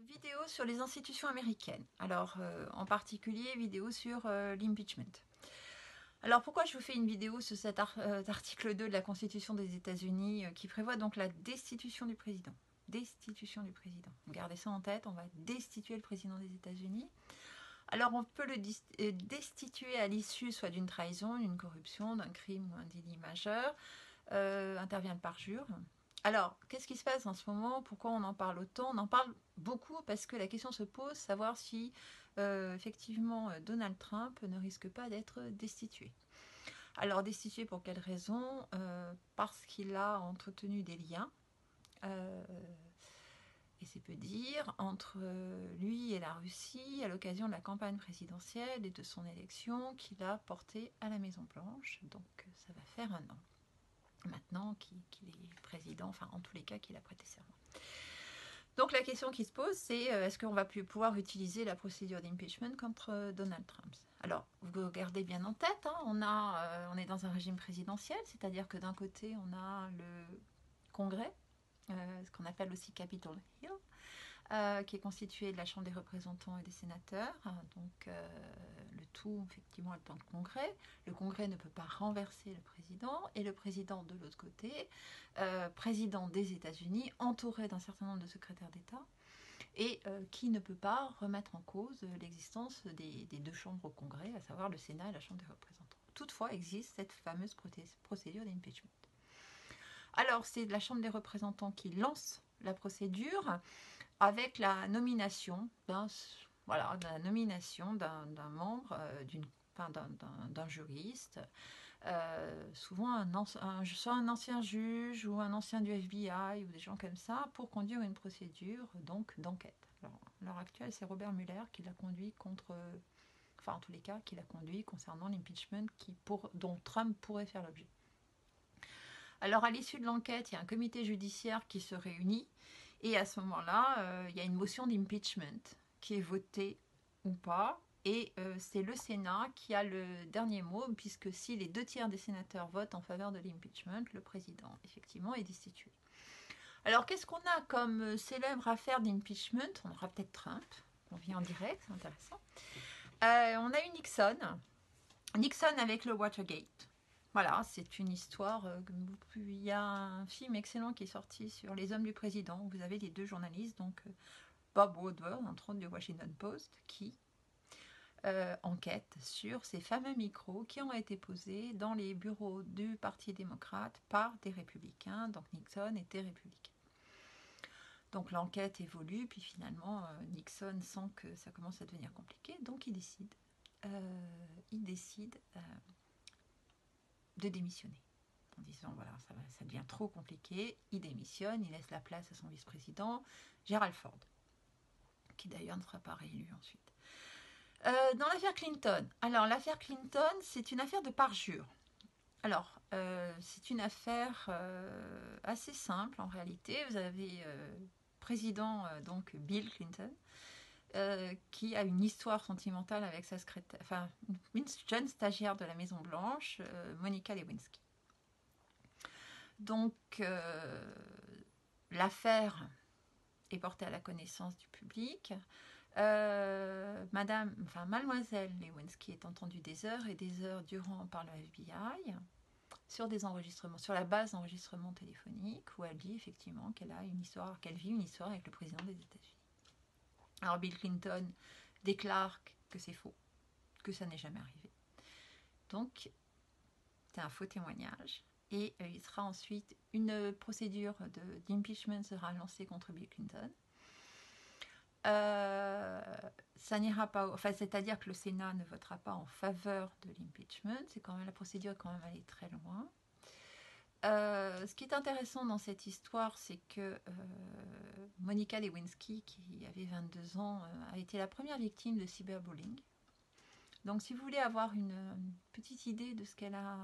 Vidéo sur les institutions américaines. Alors, en particulier, vidéo sur l'impeachment. Alors, pourquoi je vous fais une vidéo sur cet article 2 de la Constitution des États-Unis qui prévoit donc la destitution du président. Destitution du président. Gardez ça en tête, on va destituer le président des États-Unis. Alors, on peut le destituer à l'issue soit d'une trahison, d'une corruption, d'un crime ou un délit majeur, intervient le parjure. Alors, qu'est-ce qui se passe en ce moment? Pourquoi on en parle autant? On en parle beaucoup parce que la question se pose, savoir si effectivement Donald Trump ne risque pas d'être destitué. Alors, destitué pour quelle raison? Parce qu'il a entretenu des liens, et c'est peu dire, entre lui et la Russie à l'occasion de la campagne présidentielle et de son élection qu'il a portée à la Maison-Blanche. Donc, ça va faire un an maintenant qu'il est président, enfin en tous les cas qu'il a prêté serment. Donc la question qui se pose, c'est est-ce qu'on va pouvoir utiliser la procédure d'impeachment contre Donald Trump? Alors, vous gardez bien en tête, hein, on est dans un régime présidentiel, c'est-à-dire que d'un côté, on a le Congrès, ce qu'on appelle aussi Capitol Hill, qui est constitué de la Chambre des représentants et des sénateurs. Donc le tout, effectivement, est dans le Congrès. Le Congrès ne peut pas renverser le président. Et le président, de l'autre côté, président des États-Unis, entouré d'un certain nombre de secrétaires d'État, et qui ne peut pas remettre en cause l'existence des deux chambres au Congrès, à savoir le Sénat et la Chambre des représentants. Toutefois, existe cette fameuse procédure d'impeachment. Alors, c'est la Chambre des représentants qui lance la procédure avec la nomination d'un membre, d'un juriste, souvent soit un ancien juge ou un ancien du FBI ou des gens comme ça, pour conduire une procédure donc d'enquête. Alors, à l'heure actuelle, c'est Robert Mueller qui l'a conduit en tous les cas, qui l'a conduit concernant l'impeachment dont Trump pourrait faire l'objet. Alors, à l'issue de l'enquête, il y a un comité judiciaire qui se réunit. Et à ce moment-là, il y a une motion d'impeachment qui est votée ou pas. Et c'est le Sénat qui a le dernier mot, puisque si les 2/3 des sénateurs votent en faveur de l'impeachment, le président, effectivement, est destitué. Alors, qu'est-ce qu'on a comme célèbre affaire d'impeachment? On aura peut-être Trump, on vit en direct, c'est intéressant. On a eu Nixon. Nixon avec le Watergate. Voilà, c'est une histoire. Il y a un film excellent qui est sorti sur les hommes du président. Vous avez les deux journalistes, donc Bob Woodward, entre autres du Washington Post, qui enquête sur ces fameux micros qui ont été posés dans les bureaux du Parti démocrate par des républicains. Donc Nixon était républicain. Donc l'enquête évolue, puis finalement Nixon sent que ça commence à devenir compliqué, donc il décide de démissionner. En disant voilà, ça devient trop compliqué, il démissionne, il laisse la place à son vice-président, Gerald Ford, qui d'ailleurs ne sera pas réélu ensuite. Dans l'affaire Clinton, alors l'affaire Clinton, c'est une affaire de parjure. Alors, c'est une affaire assez simple en réalité. Vous avez président, donc Bill Clinton, qui a une histoire sentimentale avec sa secrétaire, enfin une jeune stagiaire de la Maison Blanche, Monica Lewinsky. Donc l'affaire est portée à la connaissance du public. Mademoiselle Lewinsky est entendue des heures et des heures durant par le FBI sur des enregistrements, sur la base d'enregistrements téléphoniques où elle dit effectivement qu'elle vit une histoire avec le président des États-Unis. Alors Bill Clinton déclare que c'est faux, que ça n'est jamais arrivé. Donc c'est un faux témoignage. Et il sera ensuite une procédure d'impeachment sera lancée contre Bill Clinton. Ça n'ira pas, c'est-à-dire que le Sénat ne votera pas en faveur de l'impeachment. La procédure est quand même allée très loin. Ce qui est intéressant dans cette histoire, c'est que Monica Lewinsky, qui avait 22 ans, a été la première victime de cyberbullying. Donc si vous voulez avoir une petite idée de ce qu'elle a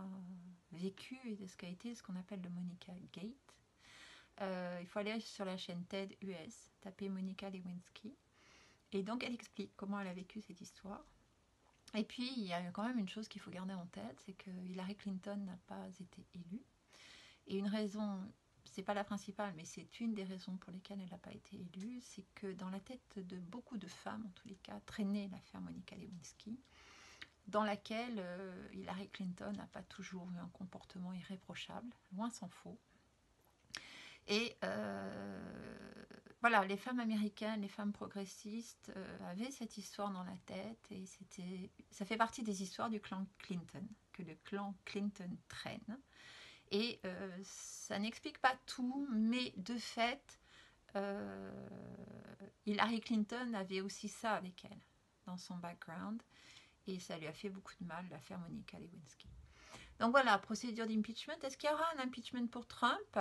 vécu et de ce qu'a été ce qu'on appelle le Monica Gate, il faut aller sur la chaîne TED US, taper Monica Lewinsky, et donc elle explique comment elle a vécu cette histoire. Et puis il y a quand même une chose qu'il faut garder en tête, c'est que Hillary Clinton n'a pas été élue, et une raison c'est pas la principale, mais c'est une des raisons pour lesquelles elle n'a pas été élue, c'est que dans la tête de beaucoup de femmes, en tous les cas, traînait l'affaire Monica Lewinsky, dans laquelle Hillary Clinton n'a pas toujours eu un comportement irréprochable, loin s'en faut. Et voilà, les femmes américaines, les femmes progressistes avaient cette histoire dans la tête, et ça fait partie des histoires du clan Clinton, que le clan Clinton traîne. Et ça n'explique pas tout, mais de fait, Hillary Clinton avait aussi ça avec elle, dans son background, et ça lui a fait beaucoup de mal, l'affaire Monica Lewinsky. Donc voilà, procédure d'impeachment. Est-ce qu'il y aura un impeachment pour Trump?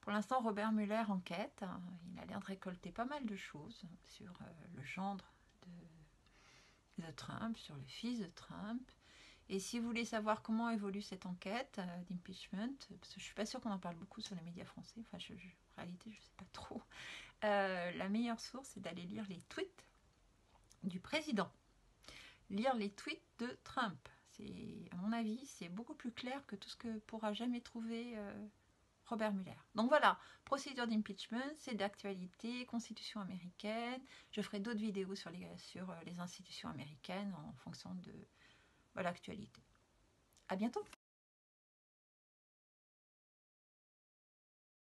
Pour l'instant, Robert Mueller enquête. Il a l'air de récolter pas mal de choses sur le gendre de Trump, sur le fils de Trump. Et si vous voulez savoir comment évolue cette enquête d'impeachment, parce que je ne suis pas sûre qu'on en parle beaucoup sur les médias français, enfin en réalité je ne sais pas trop, la meilleure source c'est d'aller lire les tweets du président, lire les tweets de Trump. À mon avis, c'est beaucoup plus clair que tout ce que pourra jamais trouver Robert Mueller. Donc voilà, procédure d'impeachment, c'est d'actualité, constitution américaine. Je ferai d'autres vidéos sur les institutions américaines en fonction de l'actualité. À bientôt!